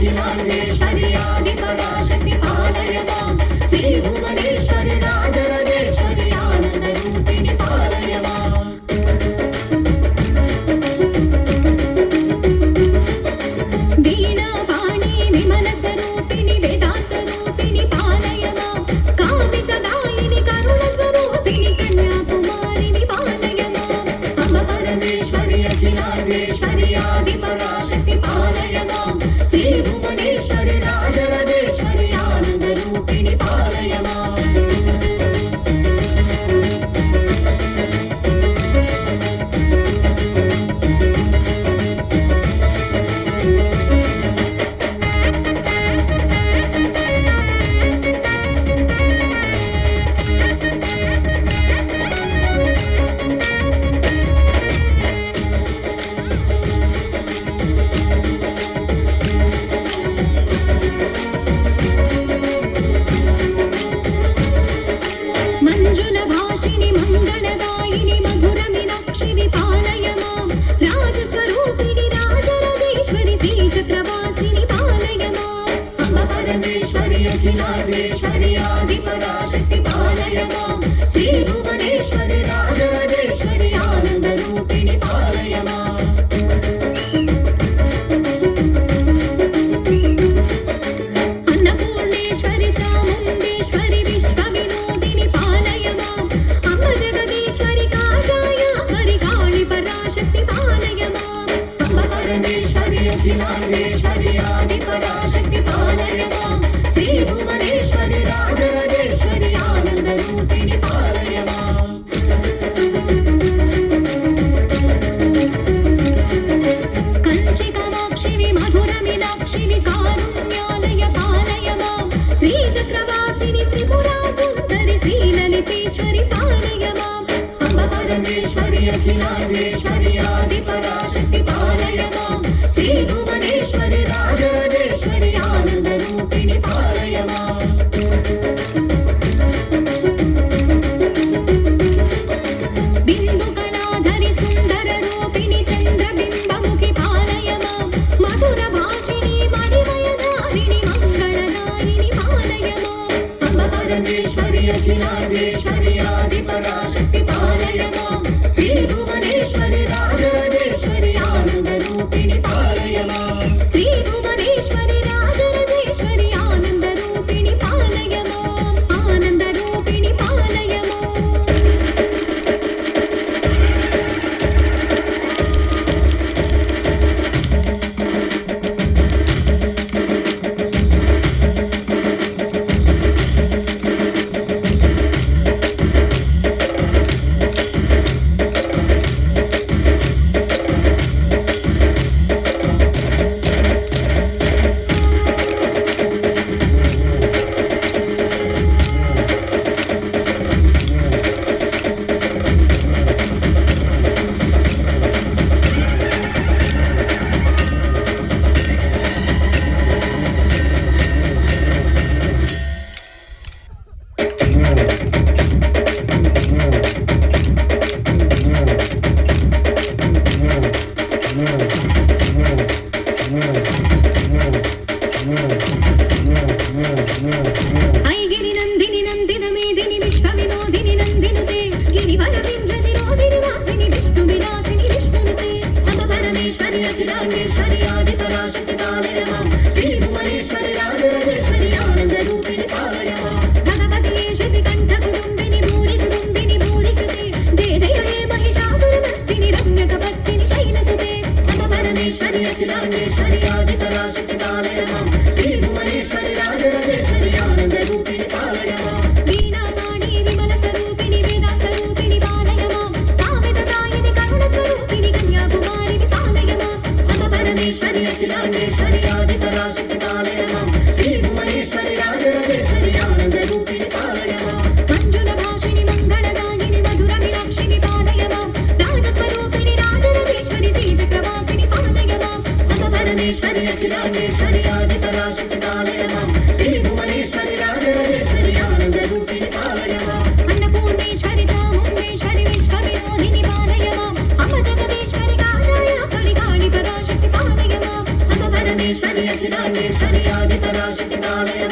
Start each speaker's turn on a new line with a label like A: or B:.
A: अखिलांडेश्वरी आदिपराशक्ति पालय मां श्री भुवनेश्वरी राजराजेश्वरी आनंद रूपिणी पालय मां वीणा वाणी विमल स्वरूपिणी वेदांत रूपिणी पालय मां कामित दायिनी करुण स्वरूपिणी कन्याकुमारिणी पालय मां अम्ब परमेश्वरी अखिलांडेश्वरी आदिपराशक्ति पालय मां श्री भुवनेश्वरी राजराजेश्वरी आनंद रूपिणी पालय मां मंजुलभाषिणि मंगलदायिनि मधुर मीनाक्षिणि पालय मां राजस्वरूपिणि राजराजेश्वरि श्रीचक्रवासिनि पालय मां अम्ब परमेश्वरि अखिलांडेश्वरि आदिपराशक्ति पालय मां श्री भुवनेश्वरि राजराजेश्वरि आनंद रूपिणि पालय मां अन्नपूर्णेश्वरि चामुण्डेश्वरि विश्वविनोदिनि पालय मां अम्ब जगदीश्वरि काषायाम्बरि काळि पराशक्ति पालय मां अम्ब परमेश्वरि अखिलांडेश्वरि आदिपराशक्ति पालय मां श्री भुवनेश्वरि राजराजेश्वरि आनंद रूपिणि पालय मां कंचि कामाक्षिणि मधुर मीनाक्षिणि कारुण्यालय पालय मां श्रीचक्रवासिनि त्रिपुरा सुन्दरि श्रीललितेश्वरि पालय मां अम्ब परमेश्वरि अखिलांडेश्वरि आदिपराशक्ति पालय मां श्री भुवनेश्वरि राजराजेश्वरि आनंद रूपिणि पालय मां बिन्दुकणाधरि सुन्दर रूपिणि चन्द्रबिम्बमुखि पालय मां मधुर भाषिणि मणिमयधारिणि मङ्गलधारिणि पालय मां अम्ब परमेश्वरि अखिलांडेश्वरि आदिपराशक्ति पालय मां श्री भुवनेश्वरि राजराजेश्वरि आनंद रूपिणि पालय मां श्री भुवनेश्वरि राजराजेश्वरि आनंद रूपिणि पालय मां आनंद रूपिणि पालय मां ऐगिरि नन्दिनि नन्दिन मेदिनि विश्वविनोदिनि नन्दिनुते गिरिवरविन्ध्यशिरोधिनि वासिनि विष्णुविलासिनि विष्णुनुते अम्ब परमेश्वरि अखिलांडेश्वरि आदिपराशक्ति पालय मां श्री भुवनेश्वरि राजराजेश्वरि आनंद रूपिणि पालय मां भगवति श्रुतिकण्ठकुटुम्बिनि भूरि कुटुम्बिनि भूरि कृते जय जय हे महिषासुरमर्दिनि रम्यकपर्दिनि शैलसुते अम्ब परमेश्वरि अखिलांडेश्वरि आदिपराशक्ति पालय मां श्री भुवनेश्वरि राजराजेश्वरि आनंद रूपिणि पालय मां वीणा वाणी विमल स्वरूपिणि वेदांत रूपिणि पालय मां कामित दायिनि करुण स्वरूपिणि कन्याकुमारिणि पालय मां अम्ब परमेश्वरि अखिलांडेश्वरि आदिपराशक्ति पालय मां श्री भुवनेश्वरि राजराजेश्वरि आनंद रूपिणि पालय मां मंजुलभाषिणि मंगलदायिनि मधुर मीनाक्षिणि पालय मां राजस्वरूपिणि राजराजेश्वरि श्रीचक्रवासिनि पालय मां अम्ब परमेश्वरि अखिलांडेश्वरि आदिपराशक्ति पालय मां श्री भुवनेश्वरि राजराजेश्वरि आनंद रूपिणि पालय मां अन्नपूर्णेश्वरि चामुण्डेश्वरि विश्वविनोदिनि पालय मां अम्ब जगदीश्वरि काषायाम्बरि काळि पराशक्ति पालय मां अम्ब परमेश्वरि పరమేశ్వరి అఖిలాండేశ్వరి ఆది పరాశక్తి కాళే